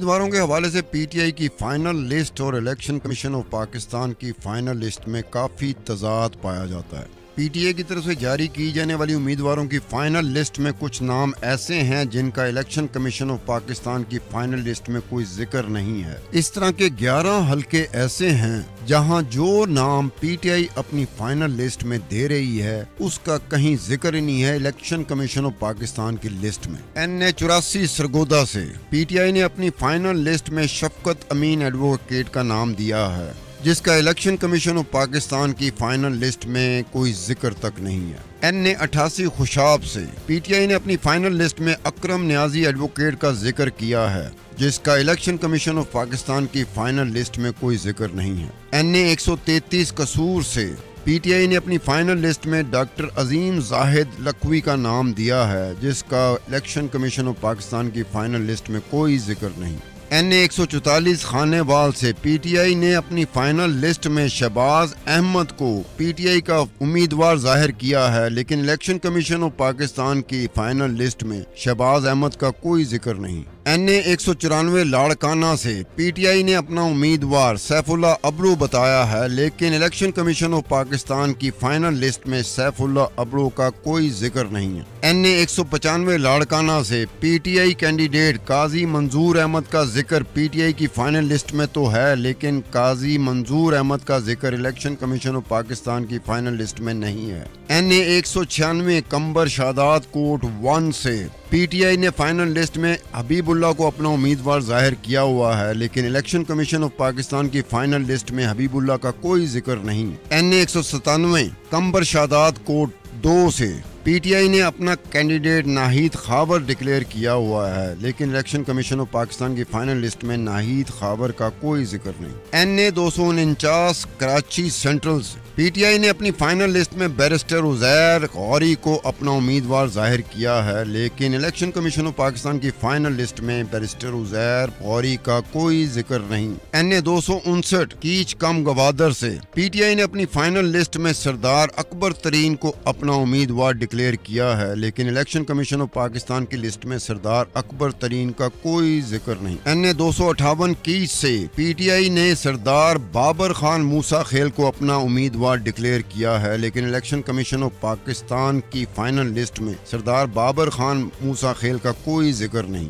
امیدواروں کے حوالے سے پی ٹی آئی کی فائنل لسٹ اور الیکشن کمیشن آف پاکستان کی فائنل لسٹ میں کافی تضاد پایا جاتا ہے۔ پی ٹی آئی کی طرف سے جاری کی جانے والی امیدواروں کی فائنل لسٹ میں کچھ نام ایسے ہیں جن کا الیکشن کمیشن آف پاکستان کی فائنل لسٹ میں کوئی ذکر نہیں ہے۔ اس طرح کے 11 حلقے ایسے ہیں جہاں جو نام پی ٹی آئی اپنی فائنل لسٹ میں دے رہی ہے اس کا کہیں ذکر ہی نہیں ہے الیکشن کمیشن آف پاکستان کی لسٹ میں۔ NA84 سرگودا سے پی ٹی آئی نے اپنی فائنل لسٹ میں شفقت امین ایڈووکیٹ کا نام دیا ہے، جس کا الیکشن کمیشن آف پاکستان کی فائنل لسٹ میں کوئی ذکر تک نہیں ہے۔ NA88 خوشاب سے پی ٹی آئی نے اپنی فائنل لسٹ میں اکرم نیازی ایڈووکیٹ کا ذکر کیا ہے، جس کا الیکشن کمیشن آف پاکستان کی فائنل لسٹ میں کوئی ذکر نہیں ہے۔ NA133 قصور سے پی ٹی آئی نے اپنی فائنل لسٹ میں ڈاکٹر عظیم زاہد لکھوی کا نام دیا ہے، جس کا الیکشن کمیشن آف پاکستان کی فائنل لسٹ میں کوئی ذکر نہیں۔ NA144 خانے وال سے پی ٹی آئی نے اپنی فائنل لسٹ میں شہباز احمد کو پی ٹی آئی کا امیدوار ظاہر کیا ہے، لیکن الیکشن کمیشن آف پاکستان کی فائنل لسٹ میں شہباز احمد کا کوئی ذکر نہیں۔ NA194 لاڑکانہ سے پی ٹی آئی نے اپنا امیدوار سیف اللہ ابرو بتایا ہے، لیکن الیکشن کمیشن آف پاکستان کی فائنل لسٹ میں سیف اللہ ابرو کا کوئی ذکر نہیں ہے۔ NA195 لاڑکانہ سے پی ٹی آئی کینڈیڈیٹ قاضی منظور احمد کا ذکر پی ٹی آئی کی فائنل لسٹ میں تو ہے، لیکن قاضی منظور احمد کا ذکر الیکشن کمیشن آف پاکستان کی فائنل لسٹ میں نہیں ہے۔ NA196 کمبر شادات کوٹ 1 سے پی ٹی آئی نے فائنل لسٹ میں حبیب اللہ کو اپنا امیدوار ظاہر کیا ہوا ہے، لیکن الیکشن کمیشن آف پاکستان کی فائنل لسٹ میں حبیب اللہ کا کوئی ذکر نہیں۔ NA197 کمبر شادات کوٹ 2 سے پی ٹی آئی نے اپنا کینڈیڈیٹ ناہید خاور ڈکلیئر کیا ہوا ہے، لیکن الیکشن کمیشن آف پاکستان کی فائنل لسٹ میں ناہید خاور کا کوئی ذکر نہیں۔ NA249 کراچی سینٹرل سے پی ٹی آئی نے اپنی فائنل لسٹ میں بیرسٹر عزیر غوری کو اپنا امیدوار ظاہر کیا ہے، لیکن الیکشن کمیشن آف پاکستان کی فائنل لسٹ میں بیرسٹر عزیر غوری کا کوئی ذکر نہیں۔ NA259 کیچ کم گوادر سے پی ٹی آئی نے اپنی فائنل لسٹ میں سردار اکبر ترین کو اپنا امیدوار ڈکلیئر کیا ہے، لیکن الیکشن کمیشن آف پاکستان کی لسٹ میں سردار اکبر ترین کا کوئی ذکر نہیں۔ NA258 کیچ سے پی ٹی آئی نے سردار بابر خان موسیٰ خیل کو اپنا امیدوار ڈکلیئر کیا ہے، لیکن الیکشن کمیشن آف پاکستان کی فائنل لسٹ میں سردار بابر خان موسیٰ خیل کا کوئی ذکر نہیں۔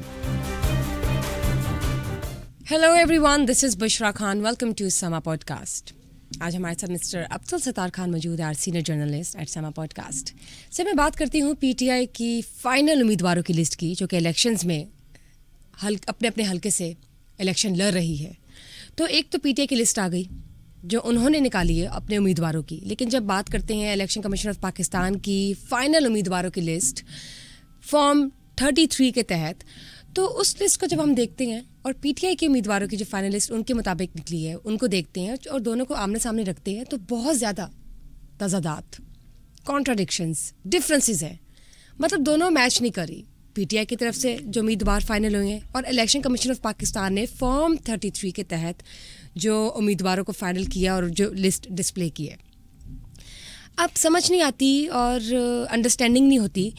Hello everyone, this is Bushra Khan, welcome to Samaa podcast. آج ہمارے ساتھ مسٹر عبدالستار خان موجود ہے، senior journalist at Samaa podcast سے میں بات کرتی ہوں پی ٹی آئی کی فائنل امیدواروں کی لسٹ کی، جو کہ الیکشنز میں اپنے اپنے حلقے سے الیکشن لڑ رہی ہے۔ تو ایک تو پی ٹی آئی کی لسٹ آ گئی جو انہوں نے نکالی ہے اپنے امیدواروں کی، لیکن جب بات کرتے ہیں الیکشن کمیشن آف پاکستان کی فائنل امیدواروں کی لسٹ فارم 33 کے تحت، تو اس لسٹ کو جب ہم دیکھتے ہیں اور پی ٹی آئی کے امیدواروں کی جو فائنل لسٹ ان کے مطابق نکلی ہے ان کو دیکھتے ہیں اور دونوں کو آمنے سامنے رکھتے ہیں، تو بہت زیادہ تضادات، کانٹراڈکشنز، ڈفرینسز ہیں، مطلب دونوں میچ نہیں کر رہی۔ پی ٹی آئی کی طرف سے جو امیدوار فائنل ہوئے ہیں اور الیکشن کمیشن آف پاکستان نے فارم 33 کے تحت جو امیدواروں کو فائنل کیا اور جو لسٹ ڈسپلے کی ہے، اب سمجھ نہیں آتی اور انڈرسٹینڈنگ نہیں ہوتی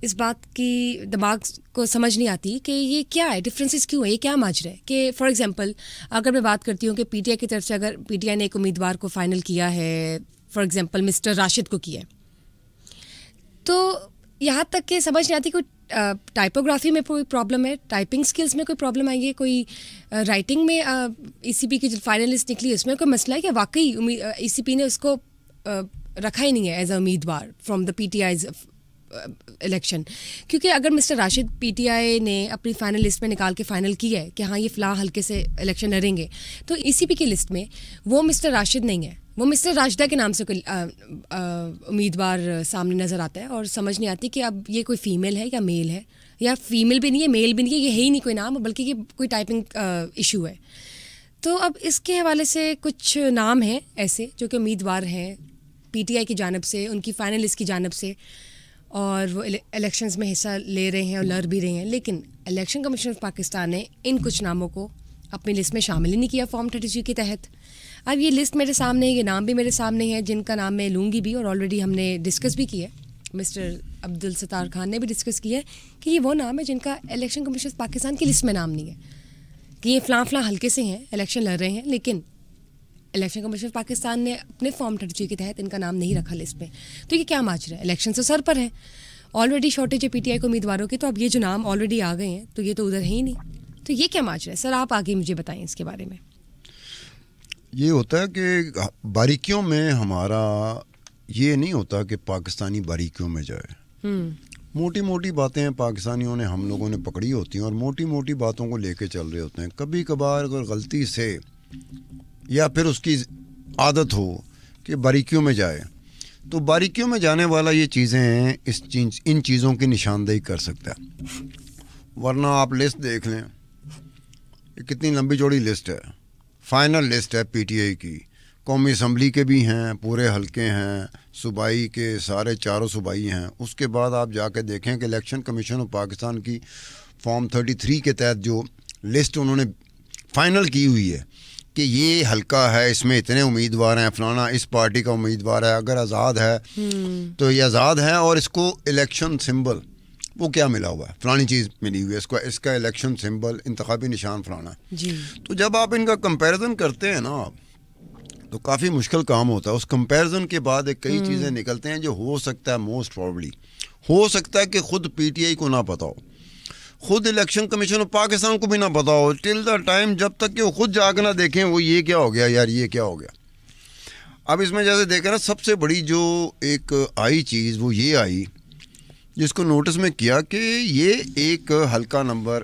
اس بات کی، دماغ کو سمجھ نہیں آتی کہ یہ کیا ہے، ڈفرینسز کیوں ہے، یہ کیا ماجرا ہے۔ کہ فار ایگزامپل اگر میں بات کرتی ہوں کہ پی ٹی آئی کی طرف سے اگر پی ٹی آئی نے ایک امیدوار کو فائنل کیا ہے، فار ایگزامپل مسٹر راشد کو کیا ہے، تو یہاں تک کہ سمجھ نہیں آتی کوئی ٹائپوگرافی میں کوئی پرابلم ہے، ٹائپنگ سکلز میں کوئی پرابلم آئی ہے، کوئی رائٹنگ میں ای سی پی کی جو فائنل لسٹ نکلی اس میں کوئی مسئلہ ہے کہ واقعی ای سی پی نے اس کو رکھا ہی نہیں ہے ایز اے امیدوار from the P T I's election. کیونکہ اگر mister Rashid P T I نے اپنی فائنل لسٹ میں نکال کے فائنل کیا ہے کہ ہاں یہ فلاں حلقے سے الیکشن لڑیں گے، تو ای سی پی کی لسٹ میں وہ مسٹر راشد نہیں ہے، وہ مسٹر راشدہ کے نام سے کوئی امیدوار سامنے نظر آتا ہے، اور سمجھ نہیں آتی کہ اب یہ کوئی فیمیل ہے یا میل ہے، یا فیمیل بھی نہیں ہے میل بھی نہیں ہے، یہ ہے ہی نہیں کوئی نام، بلکہ یہ کوئی ٹائپنگ ایشو ہے۔ تو اب اس کے حوالے سے کچھ نام ہیں ایسے جو کہ امیدوار ہیں پی ٹی آئی کی جانب سے، ان کی فائنل لسٹ کی جانب سے، اور وہ الیکشنز میں حصہ لے رہے ہیں اور لڑ بھی رہے ہیں، لیکن الیکشن کمیشن آف پاکستان نے ان کچھ ناموں کو اپنی لسٹ میں شامل ہی نہیں کیا فارم 33 کے تحت۔ اب یہ لسٹ میرے سامنے ہے، یہ نام بھی میرے سامنے ہے، جن کا نام میں لوں گی بھی، اور آلریڈی ہم نے ڈسکس بھی کیا ہے، مسٹر عبدالستار خان نے بھی ڈسکس کیا ہے کہ یہ وہ نام ہے جن کا الیکشن کمیشن آف پاکستان کی لسٹ میں نام نہیں ہے۔ کہ یہ فلاں فلاں حلقے سے ہیں, الیکشن لڑ رہے ہیں, لیکن الیکشن کمیشن آف پاکستان نے اپنے فارم 33 کے تحت ان کا نام نہیں رکھا لسٹ پہ. تو یہ کیا ماجرا ہے؟ الیکشن سے سر پر ہے, آلریڈی شارٹیج ہے پی ٹی آئی کو امیدواروں کی, تو اب یہ جو نام آلریڈی آ گئے ہیں تو یہ تو ادھر ہے ہی نہیں. تو یہ کیا ماجرا ہے سر؟ آپ آگے مجھے بتائیں اس کے بارے میں. یہ ہوتا ہے کہ باریکیوں میں ہمارا یہ نہیں ہوتا کہ پاکستانی باریکیوں میں جائے. موٹی موٹی باتیں پاکستانیوں نے ہم لوگوں نے پکڑی ہوتی ہیں اور موٹی موٹی باتوں کو لے کے چل رہے ہوتے ہیں. کبھی کبھار اگر غلطی سے یا پھر اس کی عادت ہو کہ باریکیوں میں جائے, تو باریکیوں میں جانے والا یہ چیزیں ہیں, ان چیزوں کی نشاندہی کر سکتا ہے. ورنہ آپ لسٹ دیکھ لیں, یہ کتنی لمبی چوڑی لسٹ ہے, فائنل لسٹ ہے پی ٹی آئی کی. قومی اسمبلی کے بھی ہیں, پورے حلقے ہیں, صوبائی کے سارے چاروں صوبائی ہیں. اس کے بعد آپ جا کے دیکھیں کہ الیکشن کمیشن آف پاکستان کی فارم 33 کے تحت جو لسٹ انہوں نے فائنل کی ہوئی ہے کہ یہ حلقہ ہے, اس میں اتنے امیدوار ہیں, فلانا اس پارٹی کا امیدوار ہے, اگر آزاد ہے تو یہ آزاد ہے, اور اس کو الیکشن سمبل وہ کیا ملا ہوا ہے, فلانی چیز ملی ہوئی ہے, اس کا الیکشن سمبل انتخابی نشان فلانا ہے. تو جب آپ ان کا کمپیریزن کرتے ہیں نا آپ, تو کافی مشکل کام ہوتا ہے. اس کمپیریزن کے بعد کئی چیزیں نکلتے ہیں جو ہو سکتا ہے, موسٹ پروبلی ہو سکتا ہے کہ خود پی ٹی آئی کو نہ پتا ہو, خود الیکشن کمیشن آف پاکستان کو بھی نہ پتا ہو, ٹل دا ٹائم جب تک کہ وہ خود جا کے نہ دیکھیں وہ یہ کیا ہو گیا یار, یہ کیا ہو گیا. اب اس میں جیسے دیکھیں نا, سب سے بڑی جو ایک آئی چیز وہ یہ آئی جس کو نوٹس میں کیا کہ یہ ایک حلقہ نمبر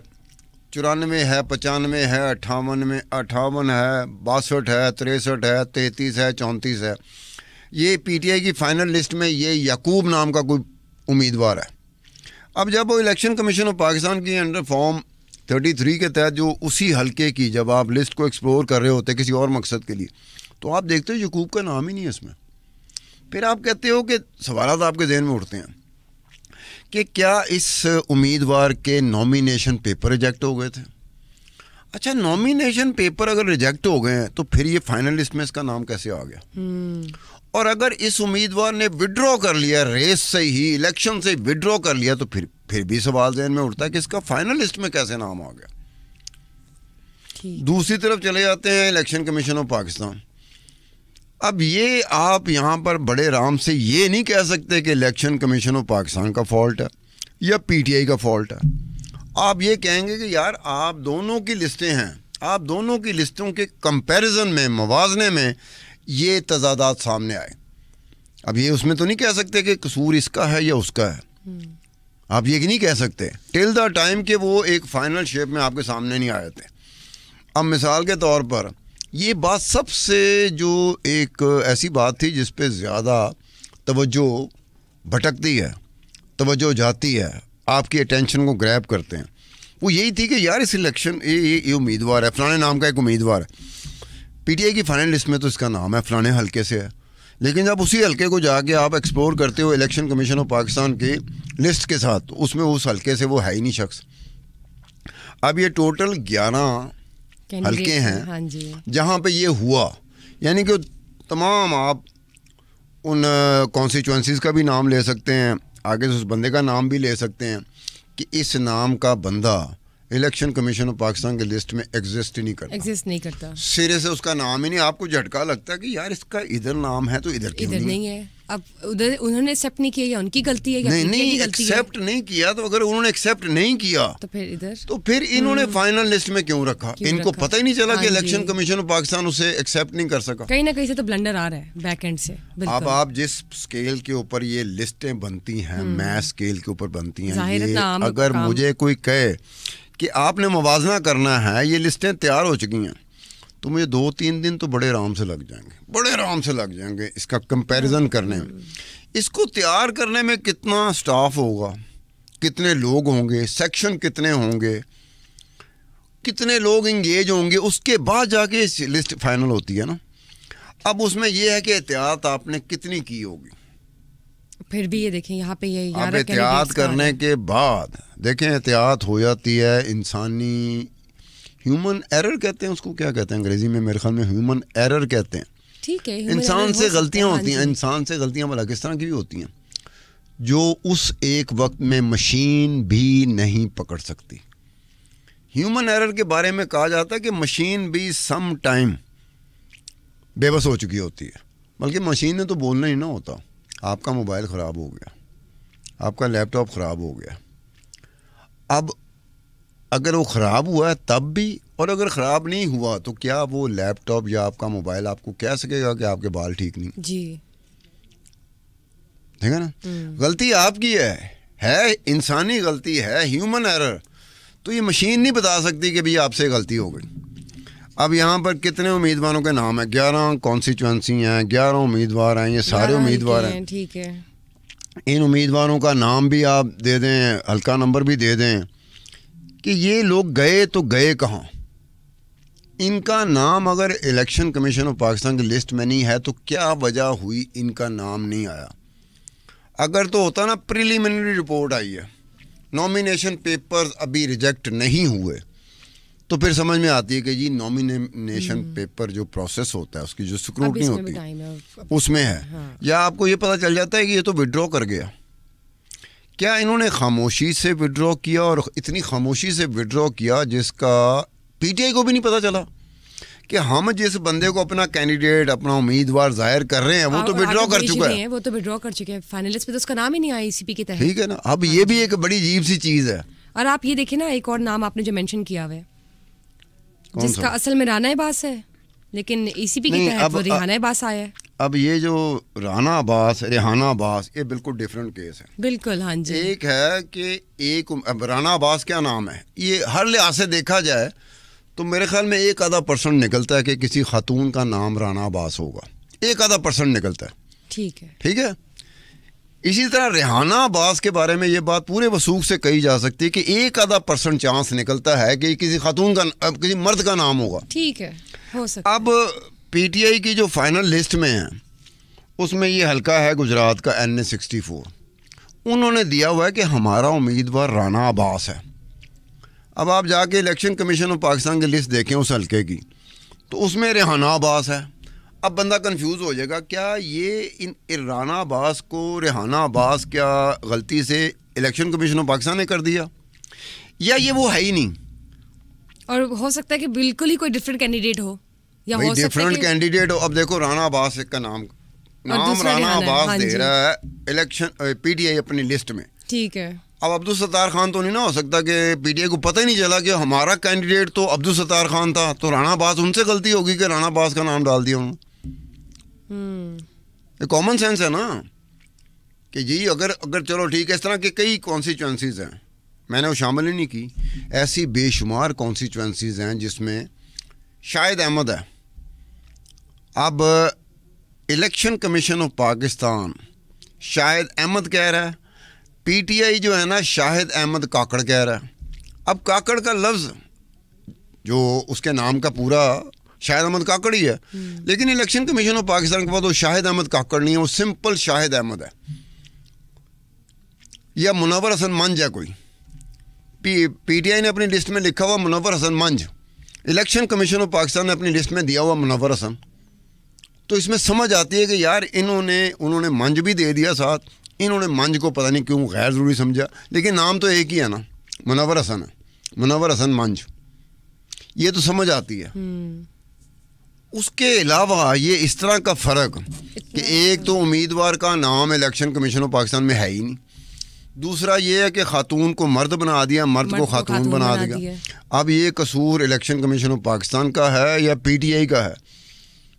94 ہے, 95 ہے, 58 ہے, 62 ہے, 63 ہے, 33 ہے, 34 ہے. یہ پی ٹی آئی کی فائنل لسٹ میں یہ یعقوب نام کا کوئی امیدوار ہے. اب جب وہ الیکشن کمیشن آف پاکستان کی انڈر فارم 33 کے تحت جو اسی حلقے کی جب آپ لسٹ کو ایکسپلور کر رہے ہوتے کسی اور مقصد کے لیے, تو آپ دیکھتے ہو یعقوب کا نام ہی نہیں ہے اس میں. پھر آپ کہتے ہو کہ سوالات آپ کے ذہن میں اٹھتے ہیں کہ کیا اس امیدوار کے نامینیشن پیپر ریجیکٹ ہو گئے تھے. اچھا, نامینیشن پیپر اگر ریجیکٹ ہو گئے ہیں تو پھر یہ فائنل لسٹ میں اس کا نام کیسے آ گیا؟ اور اگر اس امیدوار نے وڈرا کر لیا ریس سے ہی, الیکشن سے وڈرا کر لیا, تو پھر بھی سوال ذہن میں اٹھتا ہے کہ اس کا فائنل لسٹ میں کیسے نام آ گیا. دوسری طرف چلے جاتے ہیں الیکشن کمیشن آف پاکستان. اب یہ آپ یہاں پر بڑے آرام سے یہ نہیں کہہ سکتے کہ الیکشن کمیشن آف پاکستان کا فالٹ ہے یا پی ٹی آئی کا فالٹ ہے. آپ یہ کہیں گے کہ یار آپ دونوں کی لسٹیں ہیں, آپ دونوں کی لسٹوں کے کمپیریزن میں, موازنے میں یہ تضادات سامنے آئے. اب یہ اس میں تو نہیں کہہ سکتے کہ قصور اس کا ہے یا اس کا ہے, آپ یہ نہیں کہہ سکتے ٹل دا ٹائم کہ وہ ایک فائنل شیپ میں آپ کے سامنے نہیں آئے تھے. اب مثال کے طور پر یہ بات سب سے جو ایک ایسی بات تھی جس پہ زیادہ توجہ بھٹکتی ہے, توجہ جاتی ہے, آپ کی اٹینشن کو گریب کرتے ہیں, وہ یہی تھی کہ یار اس الیکشن یہ امیدوار ہے, فلانے نام کا ایک امیدوار ہے, پی ٹی آئی کی فائنل لسٹ میں تو اس کا نام ہے, فلانے حلقے سے ہے, لیکن جب اسی حلقے کو جا کے آپ ایکسپلور کرتے ہو الیکشن کمیشن آف پاکستان کی لسٹ کے ساتھ, تو اس میں اس حلقے سے وہ ہے ہی نہیں شخص. اب یہ ٹوٹل 11 حلقے ہیں جہاں پہ یہ ہوا, یعنی کہ تمام آپ ان کانسٹیچوئنسیز کا بھی نام لے سکتے ہیں, آگے سے اس بندے کا نام بھی لے سکتے ہیں کہ اس نام کا بندہ الیکشن کمیشن آف پاکستان کے لسٹ میں ایگزسٹ نہیں کرتا, سرے سے اس کا نام ہی نہیں. آپ کو جھٹکا لگتا ہے کہ یار اس کا ادھر نام ہے تو ادھر کیوں نہیں ہے. اب ادھر انہوں نے ایکسیپٹ نہیں کیا یا ان کی غلطی ہے, نہیں ایکسیپٹ نہیں کیا, تو اگر انہوں نے ایکسیپٹ نہیں کیا تو پھر انہوں نے فائنل لسٹ میں کیوں رکھا؟ ان کو پتہ ہی نہیں چلا کہ الیکشن کمیشن آف پاکستان اسے ایکسیپٹ نہیں کر سکا. کہیں نہ کہیں سے تو بلنڈر آ رہا ہے بیک اینڈ سے. اب آپ جس اسکیل کے اوپر یہ لسٹیں بنتی ہیں, میس اسکیل کے اوپر بنتی ہیں, اگر مجھے کوئی کہے کہ آپ نے موازنہ کرنا ہے, یہ لسٹیں تیار ہو چکی ہیں, تو مجھے 2-3 دن تو بڑے آرام سے لگ جائیں گے, اس کا کمپیریزن کرنے میں. اس کو تیار کرنے میں کتنا سٹاف ہوگا, کتنے لوگ ہوں گے, سیکشن کتنے ہوں گے, کتنے لوگ انگیج ہوں گے, اس کے بعد جا کے لسٹ فائنل ہوتی ہے نا. اب اس میں یہ ہے کہ احتیاط آپ نے کتنی کی ہوگی. پھر بھی یہ دیکھیں یہاں پہ یہ اب احتیاط کرنے کے بعد دیکھیں احتیاط ہو جاتی ہے انسانی, ہیومن ایرر کہتے ہیں اس کو, کیا کہتے ہیں انگریزی میں, میرے خیال میں ہیومن ایرر کہتے ہیں. ٹھیک ہے, انسان سے غلطیاں ہوتی ہیں, انسان سے غلطیاں بھلا کس طرح کی بھی ہوتی ہیں جو اس ایک وقت میں مشین بھی نہیں پکڑ سکتی. ہیومن ایرر کے بارے میں کہا جاتا ہے کہ مشین بھی سم ٹائم بے بس ہو چکی ہوتی ہے، بلکہ مشین نے تو بولنا ہی نہ ہوتا. آپ کا موبائل خراب ہو گیا، آپ کا لیپ ٹاپ خراب ہو گیا، اب اگر وہ خراب ہوا ہے تب بھی، اور اگر خراب نہیں ہوا تو کیا وہ لیپ ٹاپ یا آپ کا موبائل آپ کو کہہ سکے گا کہ آپ کے بال ٹھیک نہیں؟ جی ٹھیک ہے نا. غلطی آپ کی ہے انسانی غلطی ہے، ہیومن ایرر. تو یہ مشین نہیں بتا سکتی کہ بھی آپ سے غلطی ہو گئی. اب یہاں پر کتنے امیدواروں کے نام ہیں؟ 11 کانسٹیچوئنسی ہیں، 11 امیدوار ہیں، یہ سارے امیدوار ہیں. ٹھیک ہے. ان امیدواروں کا نام بھی آپ دے دیں، ہلکا نمبر بھی دے دیں کہ یہ لوگ گئے تو گئے کہاں. ان کا نام اگر الیکشن کمیشن آف پاکستان کی لسٹ میں نہیں ہے تو کیا وجہ ہوئی ان کا نام نہیں آیا؟ اگر تو ہوتا نا پریلیمنری رپورٹ آئی ہے، نامینیشن پیپرز ابھی ریجیکٹ نہیں ہوئے، تو پھر سمجھ میں آتی ہے کہ جی نامینیشن پیپر جو پروسیس ہوتا ہے اس کی جو سکروٹنی ہوتی ہے اس میں ہے. یا آپ کو یہ پتہ چل جاتا ہے کہ یہ تو وڈرا کر گیا. کیا انہوں نے خاموشی سے وڈرا کیا، اور اتنی خاموشی سے وڈرا کیا جس کا پی ٹی آئی کو بھی نہیں پتہ چلا کہ ہم جس بندے کو اپنا کینڈیڈیٹ اپنا امیدوار ظاہر کر رہے ہیں وہ تو وڈرا کر چکا ہے، وہ تو وڈرا کر چکے ہیں، فائنلسٹ پہ تو اس کا نام ہی نہیں آیا ای سی پی کے تحت. ٹھیک ہے نا. اب یہ بھی ایک بڑی عجیب سی چیز ہے. اور آپ یہ دیکھیں نا، ایک اور نام آپ نے جو مینشن کیا ہوا ہے جس کا اصل میں رانا عباس ہے، لیکن ای سی پی کے تحت وہ ریحانہ عباس آیا ہے. اب یہ جو رانا عباس ریحانہ عباس یہ بالکل ڈیفرنٹ کیس ہے. بالکل. ہاں جی. ایک ہے کہ ایک رانا عباس کیا نام ہے، یہ ہر لحاظ سے دیکھا جائے تو میرے خیال میں 1% نکلتا ہے کہ کسی خاتون کا نام رانا عباس ہوگا. 1% نکلتا ہے. ٹھیک ہے. ٹھیک ہے. اسی طرح ریحانہ عباس کے بارے میں یہ بات پورے وثوق سے کہی جا سکتی ہے کہ 1% چانس نکلتا ہے کہ کسی خاتون کا کسی مرد کا نام ہوگا. ٹھیک ہے، ہو سکتا ہے. اب پی ٹی آئی کی جو فائنل لسٹ میں ہے اس میں یہ حلقہ ہے گجرات کا NA64. انہوں نے دیا ہوا ہے کہ ہمارا امیدوار رانا عباس ہے. اب آپ جا کے الیکشن کمیشن آف پاکستان کی لسٹ دیکھیں اس حلقے کی تو اس میں ریحانہ عباس ہے. اب بندہ کنفیوز ہو جائے گا، کیا یہ رانا عباس کو ریحانہ عباس کیا غلطی سے الیکشن کمیشن آف پاکستان نے کر دیا، یا یہ وہ ہے ہی نہیں؟ اور ہو سکتا ہے کہ بالکل ہی کوئی ڈفرینٹ کینڈیڈیٹ ہو، یا ہو ڈفرینٹ کینڈیڈیٹ ہو. اب دیکھو رانا عباس کا نام رانا عباس دے رہا ہے الیکشن پی ٹی آئی اپنی لسٹ میں. ٹھیک ہے. اب عبدالستار خان تو نہیں نہ ہو سکتا کہ پی ٹی آئی کو پتہ ہی نہیں چلا کہ ہمارا کینڈیڈیٹ تو عبدالستار خان تھا، تو رانا عباس ان سے غلطی ہوگی کہ رانا عباس کا نام ڈال دیا انہوں نے. یہ کامن سینس ہے نا کہ جی اگر چلو ٹھیک ہے. اس طرح کے کئی کانسٹیچوئنسیز ہیں، میں نے وہ شامل ہی نہیں کی. ایسی بے شمار کانسٹیچوئنسیز ہیں جس میں شاہد احمد ہے. اب الیکشن کمیشن آف پاکستان شاہد احمد کہہ رہا ہے، پی ٹی آئی جو ہے نا شاہد احمد کاکڑ کہہ رہا ہے. اب کاکڑ کا لفظ جو اس کے نام کا پورا شاہد احمد کاکڑ ہی ہے، لیکن الیکشن کمیشن آف پاکستان کے بعد وہ شاہد احمد کاکڑ نہیں ہے، وہ سمپل شاہد احمد ہے. یا منور حسن منج ہے کوئی. پی ٹی آئی نے اپنی لسٹ میں لکھا ہوا منور حسن منج، الیکشن کمیشن آف پاکستان نے اپنی لسٹ میں دیا ہوا منور حسن. تو اس میں سمجھ آتی ہے کہ یار انہوں نے منج بھی دے دیا ساتھ. انہوں نے منج کو پتہ نہیں کیوں غیر ضروری سمجھا، لیکن نام تو ایک ہی ہے نا، منور حسن ہے، منور حسن منج. یہ تو سمجھ آتی ہے. اس کے علاوہ یہ اس طرح کا فرق کہ ایک تو امیدوار کا نام الیکشن کمیشن آف پاکستان میں ہے ہی نہیں، دوسرا یہ ہے کہ خاتون کو مرد بنا دیا، مرد کو خاتون بنا دیا. اب یہ قصور الیکشن کمیشن آف پاکستان کا ہے یا پی ٹی آئی کا ہے؟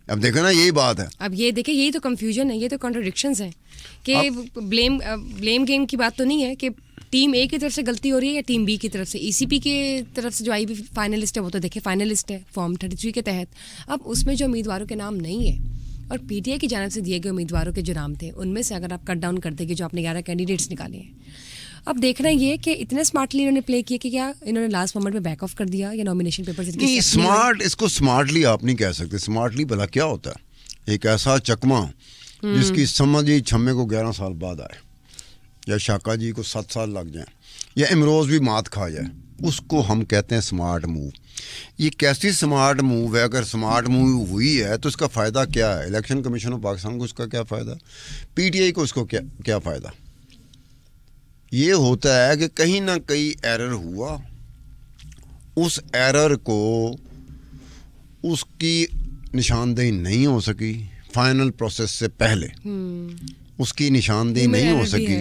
اب دیکھیں نا یہی بات ہے. اب یہ دیکھیں یہی تو کنفیوژن ہے، یہ تو کانٹرڈکشنز ہیں کہ بلیم گیم کی بات تو نہیں ہے کہ ٹیم اے کی طرف سے غلطی ہو رہی ہے یا ٹیم بی کی طرف سے. ای سی پی کی طرف سے جو آئی بھی فائنلسٹ ہے وہ تو دیکھیں فائنلسٹ ہے فارم 33 کے تحت. اب اس میں جو امیدواروں کے نام نہیں ہے اور پی ٹی آئی کی جانب سے دیے گئے امیدواروں کے جو نام تھے ان میں سے اگر آپ کٹ ڈاؤن کرتے کہ جو آپ نے 11 کینڈیڈیٹس نکالے ہیں، اب دیکھنا یہ کہ اتنے اسمارٹلی انہوں نے پلے کیا کہ کیا انہوں نے لاسٹ مومنٹ میں بیک آف کر دیا یا نامینیشن پیپر نہیں. اسمارٹ اس کو اسمارٹلی آپ نہیں کہہ سکتے. اسمارٹلی بھلا کیا ہوتا ہے؟ ایک ایسا چکما جس کی سمجھ ہی چھمے کو 11 سال بعد آئے، یا شاکا جی کو 7 سال لگ جائیں، یا امروز بھی مات کھا جائے، اس کو ہم کہتے ہیں اسمارٹ موو. یہ کیسی اسمارٹ موو ہے؟ اگر اسمارٹ موو ہوئی ہے تو اس کا فائدہ کیا ہے؟ الیکشن کمیشن آف پاکستان کو اس کا کیا فائدہ؟ پی ٹی آئی کو اس کو کیا فائدہ؟ یہ ہوتا ہے کہ کہیں نہ کہیں ایرر ہوا، اس ایرر کو اس کی نشاندہی نہیں ہو سکی فائنل پروسیس سے پہلے، اس کی نشاندہی نہیں ہو سکی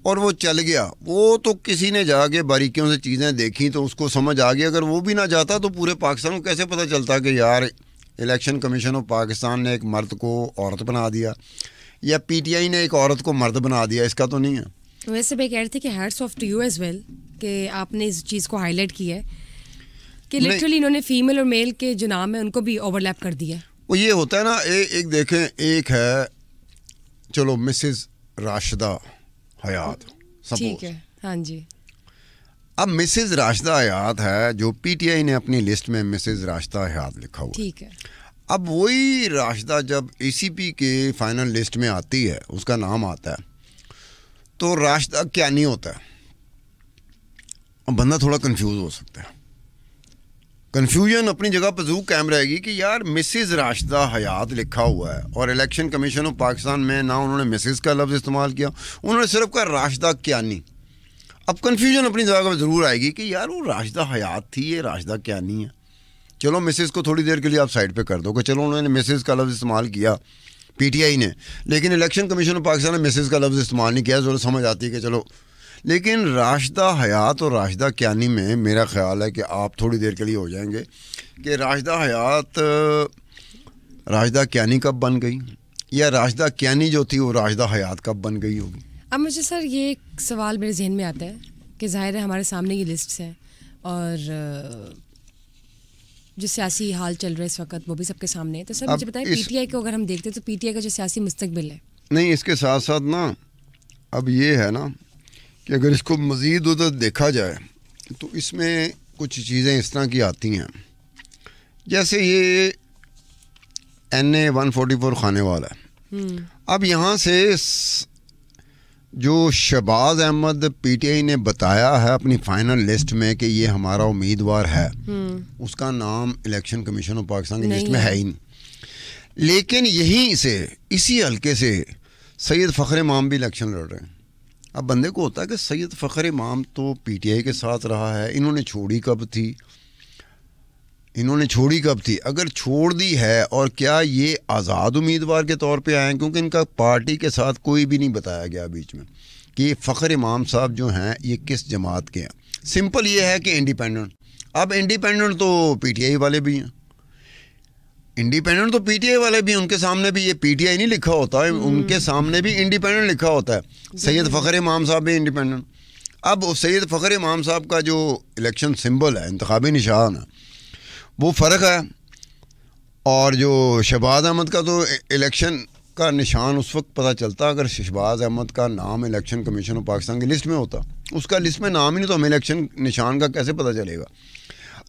اور وہ چل گیا. وہ تو کسی نے جا کے باریکیوں سے چیزیں دیکھی تو اس کو سمجھ آ گئی. اگر وہ بھی نہ جاتا تو پورے پاکستان کو کیسے پتہ چلتا کہ یار الیکشن کمیشن آف پاکستان نے ایک مرد کو عورت بنا دیا یا پی ٹی آئی نے ایک عورت کو مرد بنا دیا. اس کا تو نہیں ہے. ویسے میں کہہ رہی تھی کہ hats off to you as well کہ آپ نے اس چیز کو ہائی لائٹ کیا ہے کہ لٹرلی انہوں نے فیمیل اور میل کے جو نام ہے ان کو بھی اوور لیپ کر دیا. وہ یہ ہوتا ہے نا، ایک دیکھیں، ایک ہے چلو مسز راشدہ حیات، ٹھیک ہے، ہاں جی. اب مسز راشدہ حیات ہے جو پی ٹی آئی نے اپنی لسٹ میں مسز راشدہ حیات لکھا ہوا، ٹھیک ہے. اب وہی راشدہ جب اے سی پی کے فائنل لسٹ میں آتی ہے، اس کا نام آتا ہے تو راشدہ کیا نہیں ہوتا ہے. اب بندہ تھوڑا کنفیوز ہو سکتا ہے. کنفیوژن اپنی جگہ پہ ضرور قائم رہے گی کہ یار مسز راشدہ حیات لکھا ہوا ہے اور الیکشن کمیشن آف پاکستان میں نہ انہوں نے مسز کا لفظ استعمال کیا، انہوں نے صرف کہا راشدہ کیانی. اب کنفیوژن اپنی جگہ پہ ضرور آئے گی کہ یار وہ راشدہ حیات تھی، یہ راشدہ کیانی ہے. چلو مسز کو تھوڑی دیر کے لیے آپ سائڈ پہ کر دو کہ چلو انہوں نے مسز کا لفظ استعمال کیا پی ٹی آئی نے، لیکن الیکشن کمیشن آف پاکستان نے مسز کا لفظ استعمال نہیں کیا. ضرور سمجھ آتی ہے کہ چلو، لیکن راشدہ حیات اور راشدہ کیانی میں میرا خیال ہے کہ آپ تھوڑی دیر کے لیے ہو جائیں گے کہ راشدہ حیات راشدہ کیانی کب بن گئی یا راشدہ کیانی جو تھی وہ راشدہ حیات کب بن گئی ہوگی. اب مجھے سر یہ ایک سوال میرے ذہن میں آتا ہے کہ ظاہر ہے ہمارے سامنے یہ لسٹس ہیں اور جو سیاسی حال چل رہا ہے اس وقت وہ بھی سب کے سامنے ہے. تو سر مجھے بتائیں پی ٹی آئی کو اگر ہم دیکھتے تو پی ٹی آئی کا جو سیاسی مستقبل ہے، نہیں اس کے ساتھ ساتھ نا اب یہ ہے نا کہ اگر اس کو مزید ادھر دیکھا جائے تو اس میں کچھ چیزیں اس طرح کی آتی ہیں جیسے یہ NA 144 خانے والا ہے. اب یہاں سے جو Shahbaz Ahmad P T I نے بتایا ہے اپنی فائنل لسٹ میں کہ یہ ہمارا امیدوار ہے، اس کا نام الیکشن کمیشن آف پاکستان کی لسٹ میں ہے ہی نہیں. لیکن یہیں سے اسی حلقے سے سید فخر امام بھی الیکشن لڑ رہے ہیں. اب بندے کو ہوتا ہے کہ سید فخر امام تو پی ٹی آئی کے ساتھ رہا ہے، انہوں نے چھوڑی کب تھی اگر چھوڑ دی ہے، اور کیا یہ آزاد امیدوار کے طور پہ آئے ہیں کیونکہ ان کا پارٹی کے ساتھ کوئی بھی نہیں بتایا گیا بیچ میں کہ فخر امام صاحب جو ہیں یہ کس جماعت کے ہیں. سمپل یہ ہے کہ انڈیپینڈنٹ. اب انڈیپینڈنٹ تو پی ٹی آئی والے بھی ہیں، انڈیپینڈنٹ تو پی ٹی آئی والے بھی، ان کے سامنے بھی یہ پی ٹی آئی نہیں لکھا ہوتا ہے، ان کے سامنے بھی انڈیپینڈنٹ لکھا ہوتا ہے. سید فخر امام صاحب بھی انڈیپینڈنٹ. اب سید فخر امام صاحب کا جو الیکشن سمبل ہے، انتخابی نشان ہے، وہ فرق ہے. اور جو شہباز احمد کا تو الیکشن کا نشان اس وقت پتہ چلتا اگر شہباز احمد کا نام الیکشن کمیشن آف پاکستان کی لسٹ میں ہوتا. اس کا لسٹ میں نام ہی نہیں تو ہمیں الیکشن نشان کا کیسے پتہ چلے گا.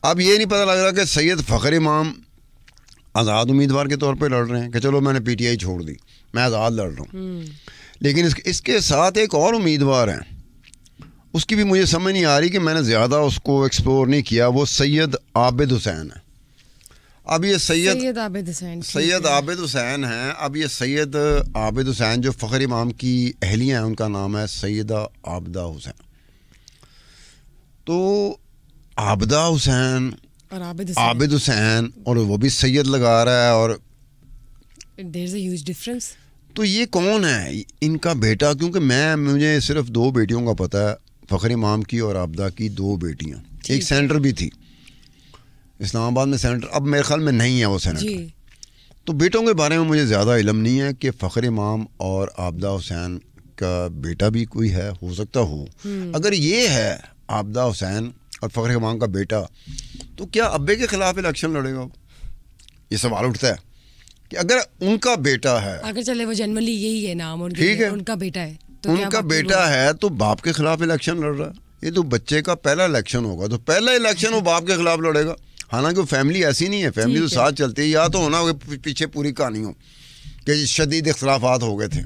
اب یہ نہیں پتہ لگ رہا کہ سید فخر امام آزاد امیدوار کے طور پہ لڑ رہے ہیں کہ چلو میں نے پی ٹی آئی چھوڑ دی، میں آزاد لڑ رہا ہوں. لیکن اس کے ساتھ ایک اور امیدوار ہیں، اس کی بھی مجھے سمجھ نہیں آ رہی کہ میں نے زیادہ اس کو ایکسپلور نہیں کیا. وہ سید عابد حسین ہے. اب یہ سید عابد حسین ہیں. اب یہ سید عابد حسین جو فخر امام کی اہلیہ ہیں، ان کا نام ہے سیدہ عابدہ حسین. تو عابدہ حسین اور عابد حسین اور وہ بھی سید لگا رہا ہے، اور there's a huge difference. تو یہ کون ہے ان کا بیٹا؟ کیونکہ مجھے صرف 2 بیٹیوں کا پتہ ہے، فخر امام کی اور عابدہ کی 2 بیٹیاں. ایک سینٹر بھی تھی اسلام آباد میں، سینٹر اب میرے خیال میں نہیں ہے وہ سینٹر. تو بیٹوں کے بارے میں مجھے زیادہ علم نہیں ہے کہ فخر امام اور عابدہ حسین کا بیٹا بھی کوئی ہے، ہو سکتا ہو. اگر یہ ہے عابدہ حسین اور فخر امام کا بیٹا، تو کیا ابے کے خلاف الیکشن لڑے گا؟ یہ سوال اٹھتا ہے کہ اگر ان کا بیٹا ہے، اگر چلے وہ جنرلی یہی ہے نام، ٹھیک ہے، ان کا بیٹا ہے، ان کا بیٹا ہے تو باپ کے خلاف الیکشن لڑ رہا ہے. یہ تو بچے کا پہلا الیکشن ہوگا، تو پہلا الیکشن وہ باپ کے خلاف لڑے گا. حالانکہ وہ فیملی ایسی نہیں ہے، فیملی تو ساتھ چلتی ہے. یا تو ہونا پیچھے پوری کہانی ہو کہ شدید اختلافات ہو گئے تھے،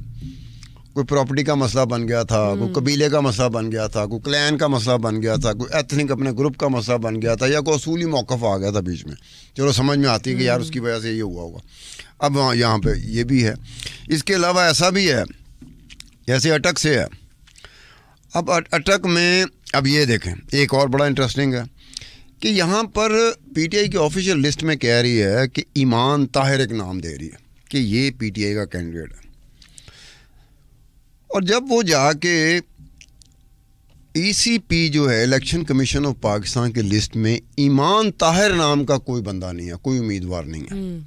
کوئی پراپرٹی کا مسئلہ بن گیا تھا، کوئی قبیلے کا مسئلہ بن گیا تھا، کوئی کلین کا مسئلہ بن گیا تھا، کوئی ایتھنک اپنے گروپ کا مسئلہ بن گیا تھا، یا کوئی اصولی موقف آ گیا تھا بیچ میں. چلو سمجھ میں آتی ہے کہ یار اس کی وجہ سے یہ ہوا ہوگا. اب یہاں پہ یہ بھی ہے. اس کے علاوہ ایسا بھی ہے جیسے اٹک سے ہے. اب اٹک میں اب یہ دیکھیں ایک اور بڑا انٹرسٹنگ ہے. کہ یہاں پر پی ٹی آئی کی آفیشیل لسٹ میں کہہ رہی ہے کہ ایمان طاہر ایک نام دے رہی ہے کہ یہ پی ٹی آئی کا کینڈیڈیٹ ہے. اور جب وہ جا کے ای سی پی جو ہے الیکشن کمیشن آف پاکستان کی لسٹ میں ایمان طاہر نام کا کوئی بندہ نہیں ہے, کوئی امیدوار نہیں ہے,